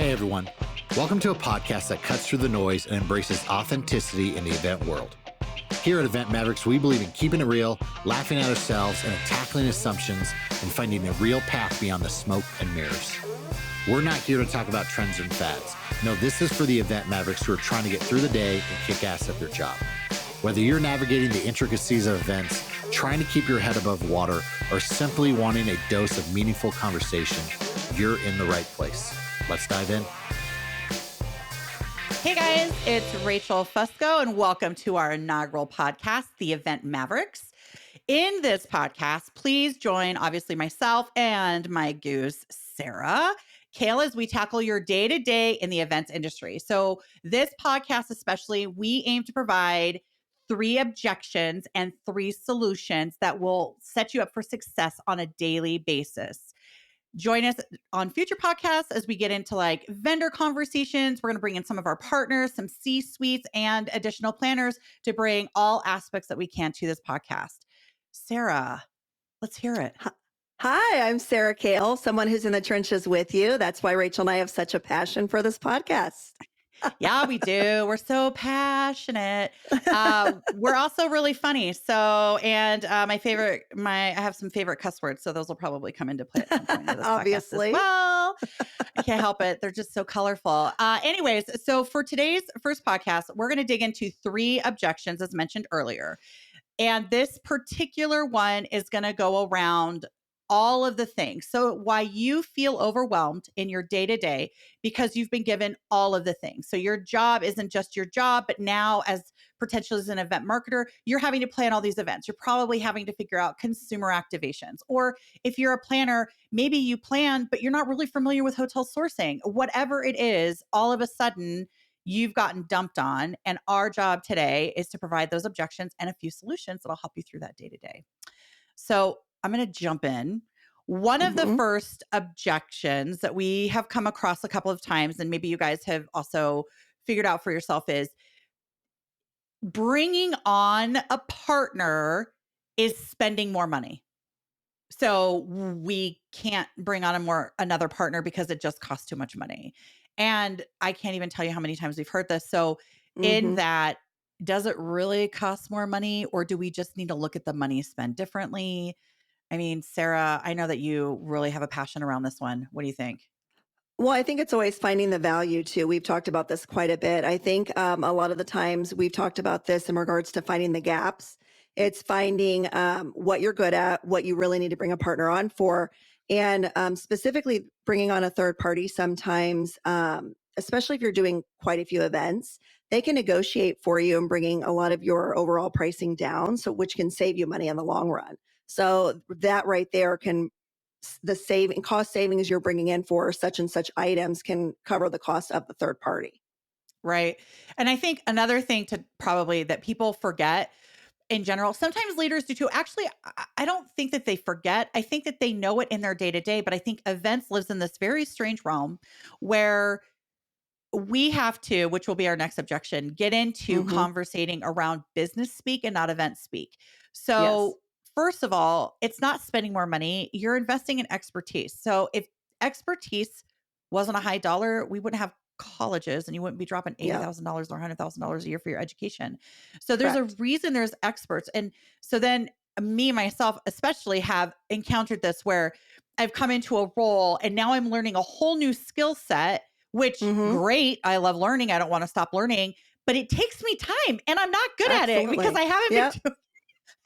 Hey everyone, welcome to a podcast that cuts through the noise and embraces authenticity in the event world. Here at Event Mavericks, we believe in keeping it real, laughing at ourselves, and tackling assumptions and finding a real path beyond the smoke and mirrors. We're not here to talk about trends and fads. No, this is for the Event Mavericks who are trying to get through the day and kick ass at their job. Whether you're navigating the intricacies of events, trying to keep your head above water, or simply wanting a dose of meaningful conversation, you're in the right place. Let's dive in. Hey guys, it's Rachel Fusco, and welcome to our inaugural podcast, The Event Mavericks. In this podcast, please join obviously myself and my goose, Sarah, Kale, as we tackle your day-to-day in the events industry. So this podcast especially, we aim to provide 3 objections and 3 solutions that will set you up for success on a daily basis. Join us on future podcasts as we get into like vendor conversations. We're going to bring in some of our partners, some C-suites, and additional planners to bring all aspects that we can to this podcast. Sarah, let's hear it. Hi, I'm Sarah Kale, someone who's in the trenches with you. That's why Rachel and I have such a passion for this podcast. Yeah, we do. We're so passionate. We're also really funny. So, and I have some favorite cuss words. So those will probably come into play at some point in this Obviously. podcast as well. I can't help it. They're just so colorful. Anyways, so for today's first podcast, we're going to dig into 3 objections as mentioned earlier. And this particular one is going to go around all of the things. So why you feel overwhelmed in your day-to-day because you've been given all of the things. So your job isn't just your job, but now as potentially as an event marketer, you're having to plan all these events. You're probably having to figure out consumer activations. Or if you're a planner, maybe you plan, but you're not really familiar with hotel sourcing. Whatever it is, all of a sudden, you've gotten dumped on. And our job today is to provide those objections and a few solutions that'll help you through that day to day. So I'm going to jump in. One of the first objections that we have come across a couple of times, and maybe you guys have also figured out for yourself, is bringing on a partner is spending more money. So we can't bring on another partner because it just costs too much money. And I can't even tell you how many times we've heard this. So in that, does it really cost more money, or do we just need to look at the money spent differently? I mean, Sarah, I know that you really have a passion around this one. What do you think? Well, I think it's always finding the value too. We've talked about this quite a bit. I think a lot of the times we've talked about this in regards to finding the gaps. It's finding what you're good at, what you really need to bring a partner on for, and specifically bringing on a third party sometimes, especially if you're doing quite a few events, they can negotiate for you and bringing a lot of your overall pricing down, so which can save you money in the long run. So that right there can the cost savings you're bringing in for such and such items can cover the cost of the third party. Right. And I think another thing to probably that people forget in general, sometimes leaders do too. Actually, I don't think that they forget. I think that they know it in their day to day, but I think events lives in this very strange realm where we have to, which will be our next objection, get into conversating around business speak and not event speak. So first of all, it's not spending more money. You're investing in expertise. So if expertise wasn't a high dollar, we wouldn't have colleges and you wouldn't be dropping $80,000 or $100,000 a year for your education. So there's a reason there's experts. And so then me, myself, especially have encountered this where I've come into a role and now I'm learning a whole new skill set, which great. I love learning. I don't want to stop learning, but it takes me time and I'm not good at it because I haven't been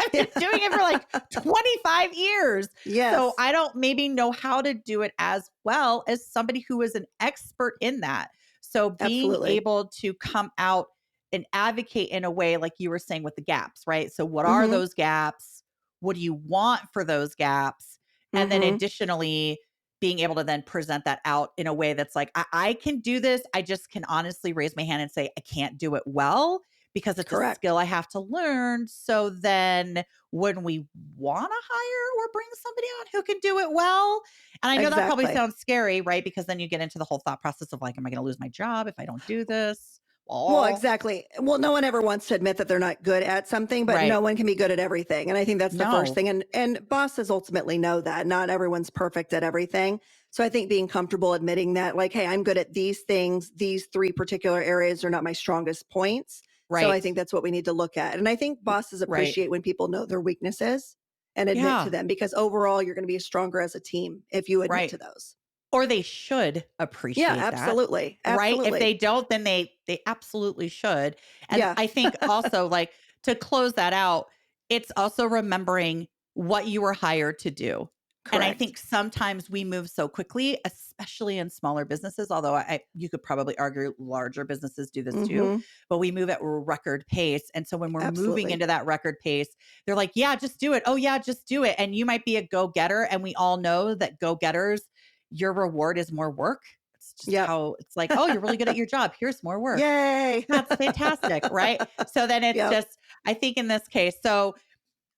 I've been doing it for like 25 years. So I don't maybe know how to do it as well as somebody who is an expert in that. So being able to come out and advocate in a way like you were saying with the gaps, right? So what are those gaps? What do you want for those gaps? And then additionally, being able to then present that out in a way that's like, I can do this. I just can honestly raise my hand and say, I can't do it well because it's a skill I have to learn. So then when we want to hire or bring somebody on who can do it well, and I know that probably sounds scary, right? Because then you get into the whole thought process of like, am I going to lose my job if I don't do this? Well, Oh, exactly. Well, no one ever wants to admit that they're not good at something, but no right. one can be good at everything. And I think that's the first No. thing. And bosses ultimately know that not everyone's perfect at everything. So I think being comfortable admitting that, like, hey, I'm good at these things. These three particular areas are not my strongest points. So I Right. think that's what we need to look at. And I think bosses Right. appreciate when people know their weaknesses and admit to Yeah. them, because overall you're going to be stronger as a team if you admit Right. to those. Or they should Yeah, appreciate that. absolutely. Right? If they Absolutely. don't, then they absolutely should. And Yeah. I think also, like, to close that out, it's also remembering what you were hired to do. And I Correct. think sometimes we move so quickly, especially in smaller businesses, although you could probably argue larger businesses do this too, Mm-hmm. but we move at record pace. And so when we're moving Absolutely. into that record pace, they're like, yeah, just do it. Oh yeah, just do it. And you might be a go-getter. And we all know that go-getters, your reward is more work. It's just Yep. how it's like, oh, you're really good at your job. Here's more work. Yay. That's fantastic. Right. So then it's Yep. just, I think in this case, so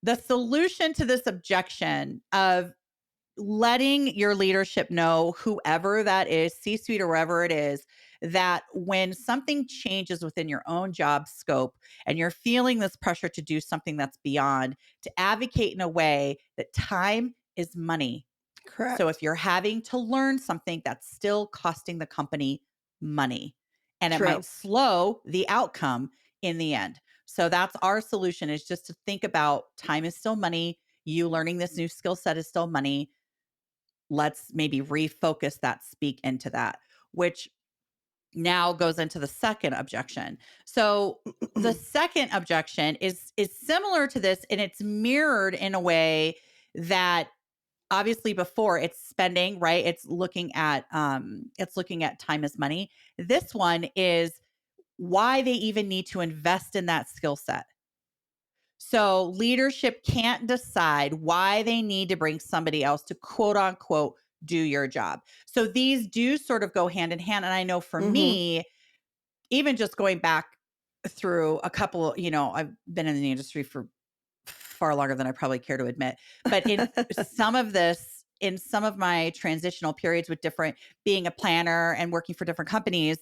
the solution to this objection of letting your leadership know, whoever that is, C suite or wherever it is, that when something changes within your own job scope and you're feeling this pressure to do something that's beyond, to advocate in a way that time is money. So if Correct. you're having to learn something, that's still costing the company money, and it might True. slow the outcome in the end. So that's our solution, is just to think about time is still money. You learning this new skill set is still money. Let's maybe refocus that, speak into that, which now goes into the second objection. So the second objection is similar to this, and it's mirrored in a way that obviously before it's spending, right? It's looking at time as money. This one is why they even need to invest in that skill set. So leadership can't decide why they need to bring somebody else to quote unquote do your job. So these do sort of go hand in hand. And I know for Mm-hmm. me, even just going back through a couple, I've been in the industry for far longer than I probably care to admit. But in some of my transitional periods with different, being a planner and working for different companies,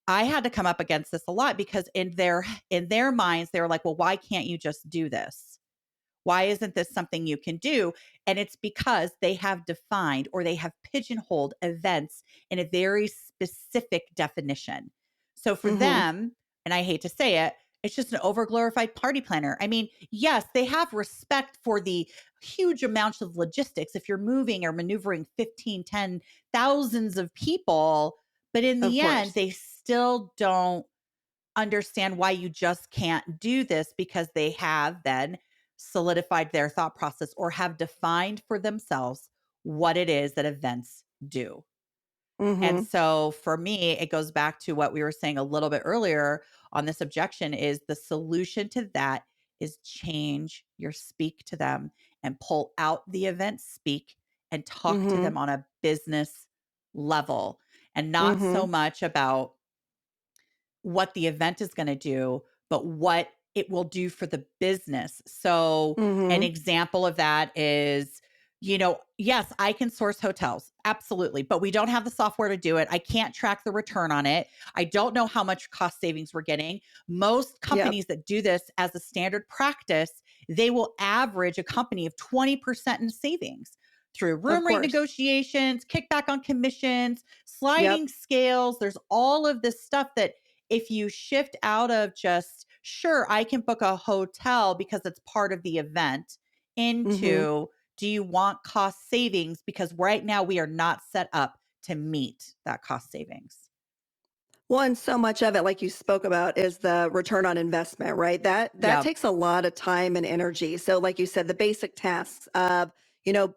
I had to come up against this a lot, because in their minds, they were like, well, why can't you just do this? Why isn't this something you can do? And it's because they have defined, or they have pigeonholed events in a very specific definition. So for Mm-hmm. them, and I hate to say it, it's just an overglorified party planner. I mean, yes, they have respect for the huge amounts of logistics if you're moving or maneuvering 15, 10, thousands of people, but in Of the end, course. they still don't understand why you just can't do this, because they have then solidified their thought process, or have defined for themselves what it is that events do. And Mm-hmm. so for me, it goes back to what we were saying a little bit earlier on this objection, is the solution to that is change your speak to them, and pull out the event speak and talk to Mm-hmm. them on a business level, and not so Mm-hmm. much about what the event is going to do, but what it will do for the business. So, an Mm-hmm. example of that is, yes, I can source hotels, absolutely, but we don't have the software to do it. I can't track the return on it. I don't know how much cost savings we're getting. Most Yep. companies that do this as a standard practice, they will average a company of 20% in savings through Of room rate course. negotiations, kickback on commissions, Yep. sliding scales. There's all of this stuff that, if you shift out of just, sure, I can book a hotel because it's part of the event, Mm-hmm. into, do you want cost savings? Because right now we are not set up to meet that cost savings. Well, and so much of it, like you spoke about, is the return on investment, right? That Yep. takes a lot of time and energy. So, like you said, the basic tasks of,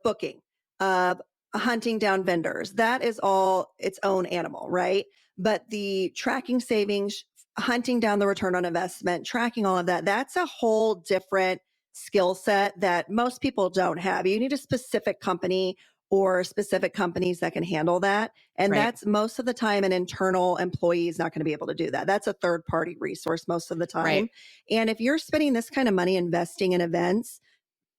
booking, of hunting down vendors, that is all its own animal, right? But the tracking savings, hunting down the return on investment, tracking all of that, that's a whole different skill set that most people don't have. You need a specific company or specific companies that can handle that. And Right. that's most of the time an internal employee is not going to be able to do that. That's a third party resource most of the Right. time. And if you're spending this kind of money investing in events,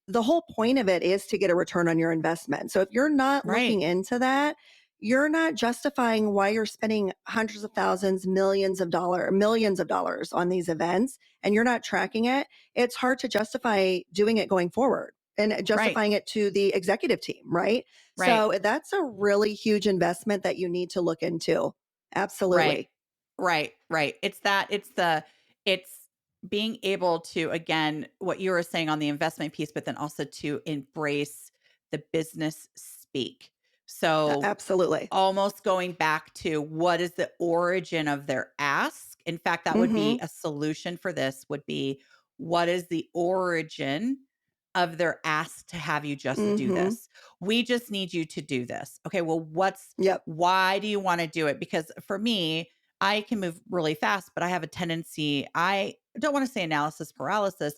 the whole point of it is to get a return on your investment. So if you're not Right. looking into that, you're not justifying why you're spending hundreds of thousands, millions of dollars on these events, and you're not tracking it. It's hard to justify doing it going forward and Right. justifying it to the executive team, right? Right. So that's a really huge investment that you need to look into. Right. Absolutely. Right. It's being able to, again, what you were saying on the investment piece, but then also to embrace the business speak. So Absolutely. almost going back to what is the origin of their ask. In fact, that would be Mm-hmm. a solution for this would be what is the origin of their ask to have you just do Mm-hmm. this? We just need you to do this. Okay, well, Yep. why do you want to do it? Because for me, I can move really fast, but I have a tendency, I don't want to say analysis paralysis,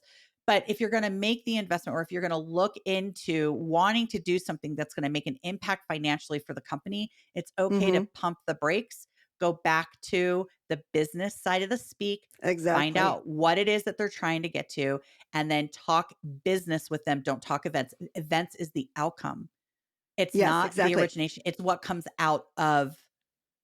but if you're going to make the investment or if you're going to look into wanting to do something that's going to make an impact financially for the company, it's okay to Mm-hmm. pump the brakes, go back to the business side of the speak, find Exactly. out what it is that they're trying to get to, and then talk business with them. Don't talk events. Events is the outcome. It's Yes, not the exactly. origination. It's what comes out of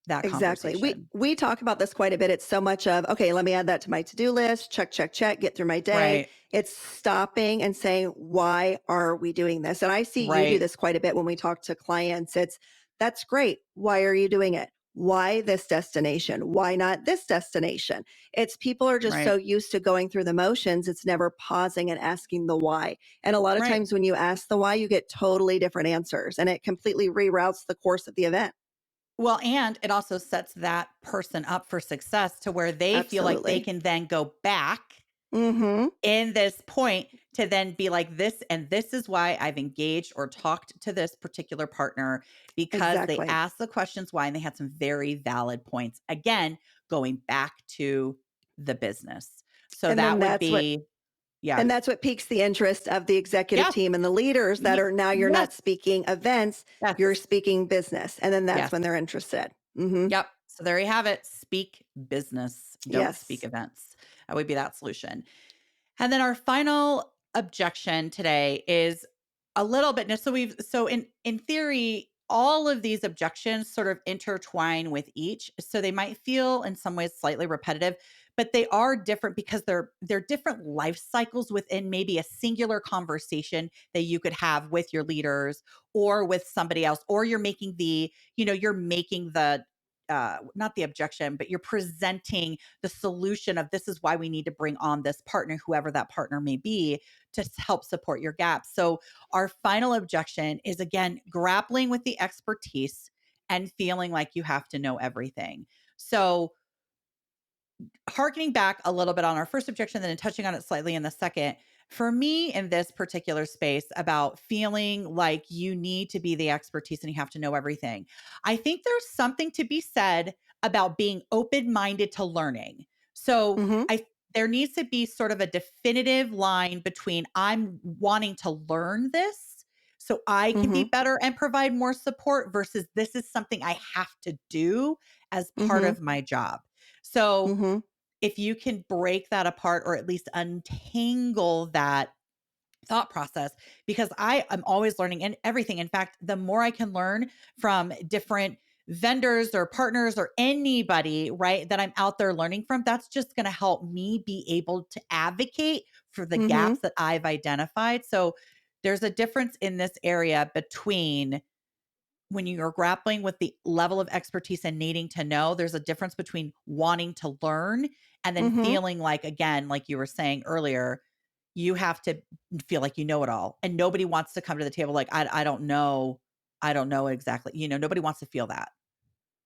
that Exactly. We conversation. we talk about this quite a bit. It's so much of, okay, let me add that to my to-do list, check, check, check, get through my day. Right. It's stopping and saying, why are we doing this? And I see you do Right. this quite a bit when we talk to clients. It's that's great. Why are you doing it? Why this destination? Why not this destination? It's people are just so Right. used to going through the motions, it's never pausing and asking the why. And a lot of Right. times when you ask the why, you get totally different answers and it completely reroutes the course of the event. Well, and it also sets that person up for success to where they feel like they Absolutely. can then go back Mhm. in this point to then be like this and this is why I've engaged or talked to this particular partner because they Exactly. asked the questions why and they had some very valid points. Again, going back to the business. So And that then would that's what be yeah. and that's what piques the interest of the executive Yeah. team and the leaders that are now you're Yes. not speaking events, you're Yes. speaking business. And then that's Yes. when they're interested. Mhm. Yep. So there you have it. Speak business. Don't speak Yes. events. That would be that solution. And then our final objection today is a little bit so in theory all of these objections sort of intertwine with each, so they might feel in some ways slightly repetitive, but they are different because they're different life cycles within maybe a singular conversation that you could have with your leaders or with somebody else, or you're making you're making the not the objection, but you're presenting the solution of this is why we need to bring on this partner, whoever that partner may be, to help support your gaps. So, our final objection is again grappling with the expertise and feeling like you have to know everything. So, harkening back a little bit on our first objection, then touching on it slightly in the second, for me in this particular space about feeling like you need to be the expertise and you have to know everything, I think there's something to be said about being open minded to learning. So Mhm. I there needs to be sort of a definitive line between I'm wanting to learn this so I can be Mhm. better and provide more support versus this is something I have to do as part Mhm. of my job. So Mhm. if you can break that apart or at least untangle that thought process, because I am always learning and everything. In fact, the more I can learn from different vendors or partners or anybody, right, that I'm out there learning from, that's just going to help me be able to advocate for the Mhm. gaps that I've identified. So there's a difference in this area between when you're grappling with the level of expertise and needing to know, there's a difference between wanting to learn and then Mhm. feeling like, again, like you were saying earlier, you have to feel like you know it all. And nobody wants to come to the table like, I don't know. I don't know exactly. Nobody wants to feel that.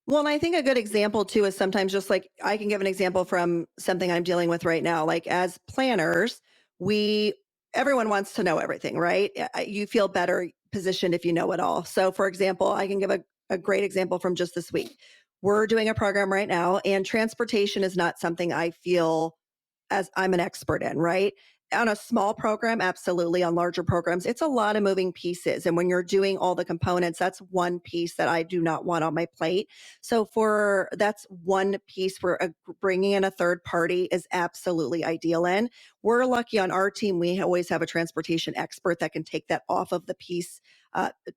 Well, and I think a good example too is sometimes just like I can give an example from something I'm dealing with right now. Like as planners, we everyone wants to know everything, right? You feel better positioned if you know it all. So, for example, I can give a great example from just this week. We're doing a program right now, and transportation is not something I feel as I'm an expert in, right? On a small program, absolutely. On larger programs, it's a lot of moving pieces. And when you're doing all the components, that's one piece that I do not want on my plate. So for that's one piece where bringing in a third party is absolutely ideal in. We're lucky on our team. We always have a transportation expert that can take that off of the piece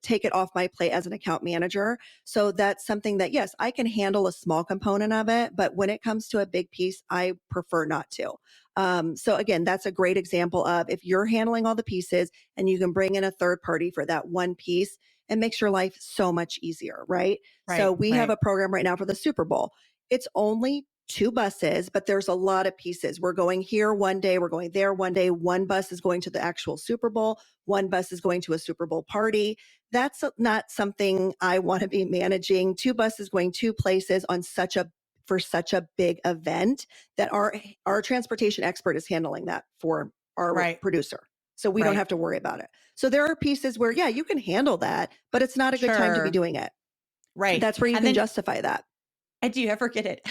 take it off my plate as an account manager. So that's something that, yes, I can handle a small component of it, but when it comes to a big piece, I prefer not to. So again, that's a great example of if you're handling all the pieces and you can bring in a third party for that one piece, it makes your life so much easier, right? So Right. we have Right. a program right now for the Super Bowl. It's only 2 buses, but there's a lot of pieces. We're going here one day, we're going there one day. One bus is going to the actual Super Bowl, one bus is going to a Super Bowl party. That's not something I want to be managing. 2 buses going 2 places on such a big event that our transportation expert is handling that for our Right. producer. So we don't Right. have to worry about it. So there are pieces where, yeah, you can handle that, but it's not a good time to be Sure. doing it. Right. That's where you And can then justify that. do you ever get it?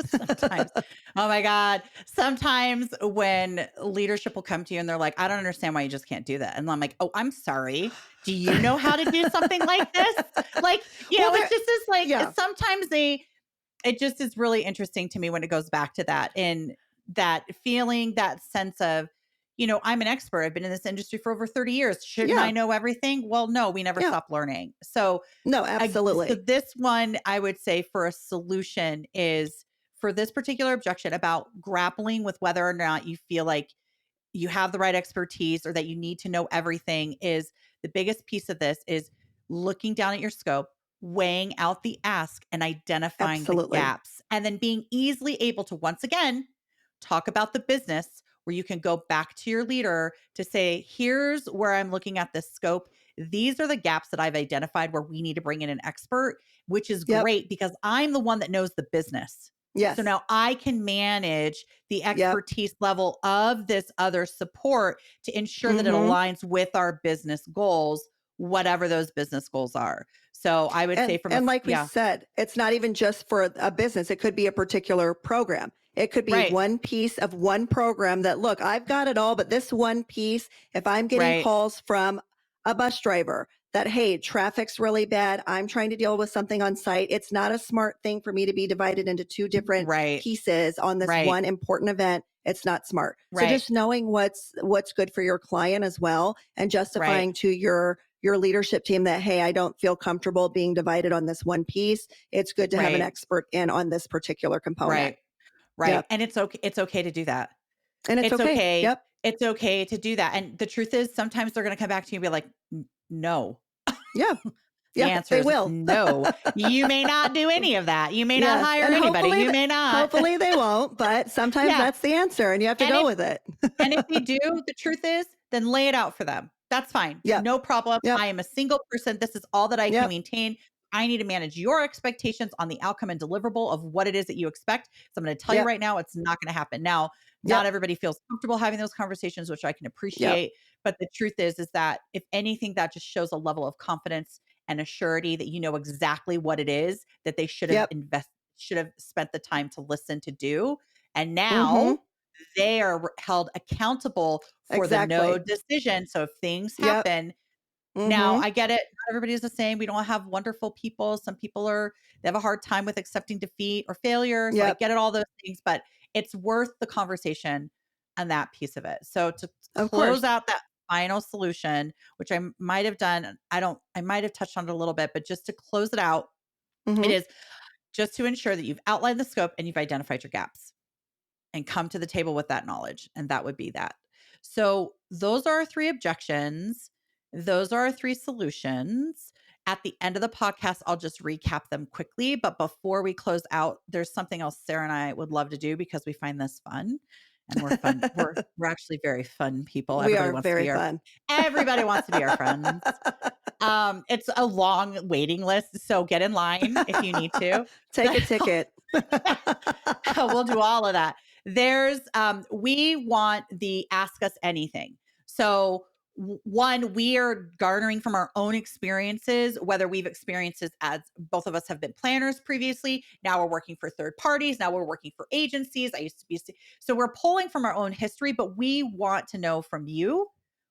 Sometimes. Oh my God. Sometimes when leadership will come to you and they're like, I don't understand why you just can't do that. And I'm like, oh, I'm sorry. Do you know how to do something like this? Like, Well, it's just this like yeah, sometimes it just is really interesting to me when it goes back to that and that feeling, that sense of, I'm an expert. I've been in this industry for over 30 years. Shouldn't I yeah, know everything? Well, no, we never yeah. stop learning. So No, so absolutely. this one, I would say for a solution is for this particular objection about grappling with whether or not you feel like you have the right expertise or that you need to know everything is the biggest piece of this is looking down at your scope, weighing out the ask and identifying the Absolutely. gaps, and then being easily able to once again talk about the business where you can go back to your leader to say, here's where I'm looking at this scope. These are the gaps that I've identified where we need to bring in an expert, which is Yep. great because I'm the one that knows the business. So Yes. now I can manage the Yep. expertise level of this other support to ensure that it Mhm. aligns with our business goals, whatever those business goals are. So I would say And like we yeah, said, it's not even just for a business. It could be a particular program. It could be right, one piece of one program that, look, I've got it all, but this one piece, if I'm getting right, calls from a bus driver that, hey, traffic's really bad, I'm trying to deal with something on site. It's not a smart thing for me to be divided into 2 different right, pieces on this right, one important event. It's not smart. So right, just knowing what's good for your client as well and right, justifying to your leadership team that, hey, I don't feel comfortable being divided on this one piece. It's good to have an right, expert in on this particular component. right, right. Yep. And it's okay to do that. And it's It's okay. okay. Yep. It's okay to do that. And the truth is sometimes they're going to come back to you and be like, No. Yeah. The Yeah, answer they is will. no. You may not do any of that. You may not Yes. hire And anybody. You may not. hopefully they won't, but sometimes Yeah. that's the answer and you have to And go if with it. and if they do, the truth is, then lay it out for them. That's fine. Yep. No problem. Yep. I am a single person. This is all that I can Yep. maintain. I need to manage your expectations on the outcome and deliverable of what it is that you expect. So I'm going to tell you Yep. right now, it's not going to happen. Now, not Yep. everybody feels comfortable having those conversations, which I can Yep. appreciate. But the truth is that if anything, that just shows a level of confidence and a surety that you know exactly what it is that they Yep. should have spent the time to listen to do. And now Mhm. they are held accountable for the no Exactly. decision. So if things Yep. happen, now Mhm. I get it. Not everybody's the same. We don't have wonderful people. Some people they have a hard time with accepting defeat or failure. So I Yep. get it, all those things, but it's worth the conversation and that piece of it. So to Of close course. out that final solution, which I might have done, I might have touched on it a little bit, but just to close it out, it Mhm. is just to ensure that you've outlined the scope and you've identified your gaps and come to the table with that knowledge. And that would be that. So, those are our 3 objections. Those are our 3 solutions. At the end of the podcast, I'll just recap them quickly. But before we close out, there's something else Sarah and I would love to do because we find this fun and we're fun. We're actually very fun people. We are very fun. Everybody wants to be our friends. It's a long waiting list, so get in line if you need to. Take a ticket. We'll do all of that. We want the ask us anything. So, one, we are garnering from our own experiences, whether we've experienced this as both of us have been planners previously. Now we're working for third parties. Now we're working for agencies. I used to be, so we're pulling from our own history, but we want to know from you.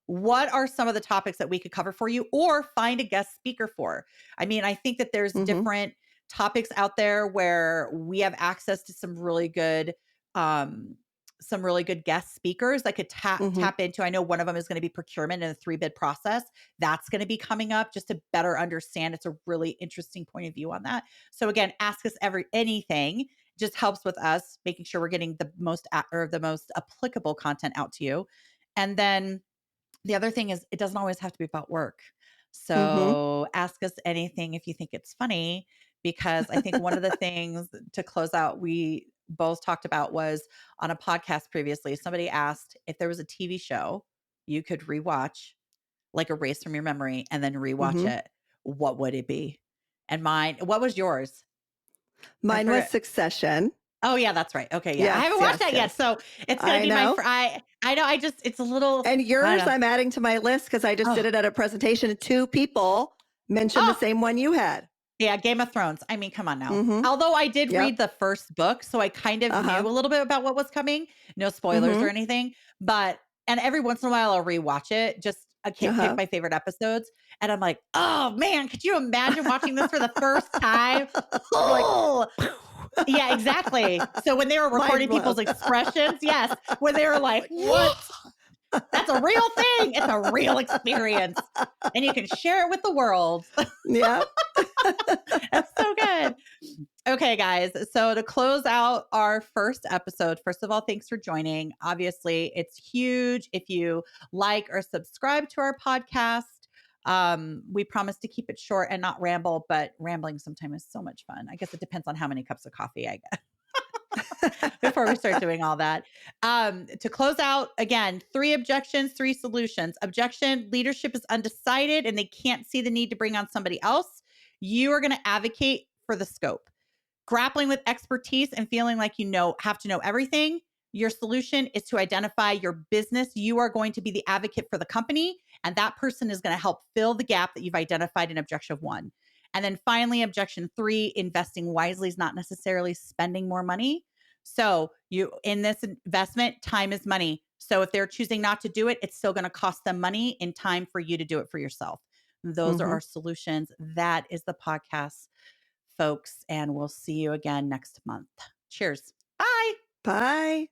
What are some of the topics that we could cover for you or find a guest speaker for? I mean, I think that there's Mhm. different topics out there where we have access to some really good um some really good guest speakers that could Mhm. tap into. I know one of them is going to be procurement in a 3-bid process. That's going to be coming up just to better understand. It's a really interesting point of view on that. So again, ask us anything. Just helps with us making sure we're getting the most or the most applicable content out to you. And then the other thing is it doesn't always have to be about work. Mhm. So ask us anything if you think it's funny, because I think one of the things to close out we both talked about was on a podcast previously, somebody asked if there was a TV show you could rewatch, like erase from your memory and then rewatch Mhm. it, what would it be? And what was yours? I Mine was forget. Succession. Oh yeah, that's right. Okay, yeah. I Yes, haven't watched yes, that yet, yes. so it's gonna I be my know. I know, it's a little, And I don't yours, know. I'm adding to my list because I just did Oh, it at a presentation. 2 people mentioned the oh, same one you had. yeah, Game of Thrones. I mean, come on now. Mhm. Although I did read Yep. the first book, so I kind of Uh-huh. knew a little bit about what was coming. No spoilers or Mhm. anything, but and every once in a while I'll rewatch it. Just I can't pick Uh-huh. my favorite episodes, and I'm like, oh man, could you imagine watching this for the first time? You're like, Oh, yeah, exactly. So when they were mind recording blown. people's expressions, yes, when they were like, Like, what? what? That's a real thing. It's a real experience, and you can share it with the world. Yep. That's so good. Okay, guys. So to close out our first episode, first of all, thanks for joining. Obviously, it's huge if you like or subscribe to our podcast. We promise to keep it short and not ramble, but rambling sometimes is so much fun. I guess it depends on how many cups of coffee I get before we start doing all that. To close out, again, 3 objections, 3 solutions. Objection: leadership is undecided and they can't see the need to bring on somebody else. You are going to advocate for the scope. Grappling with expertise and feeling like have to know everything. Your solution is to identify your business. You are going to be the advocate for the company, and that person is going to help fill the gap that you've identified in objection 1. And then finally, objection 3, investing wisely is not necessarily spending more money. So you in this investment, time is money. So if they're choosing not to do it, it's still going to cost them money and time for you to do it for yourself. Those are Mhm. our solutions. That is the podcast, folks, and we'll see you again next month. Cheers. Bye. Bye.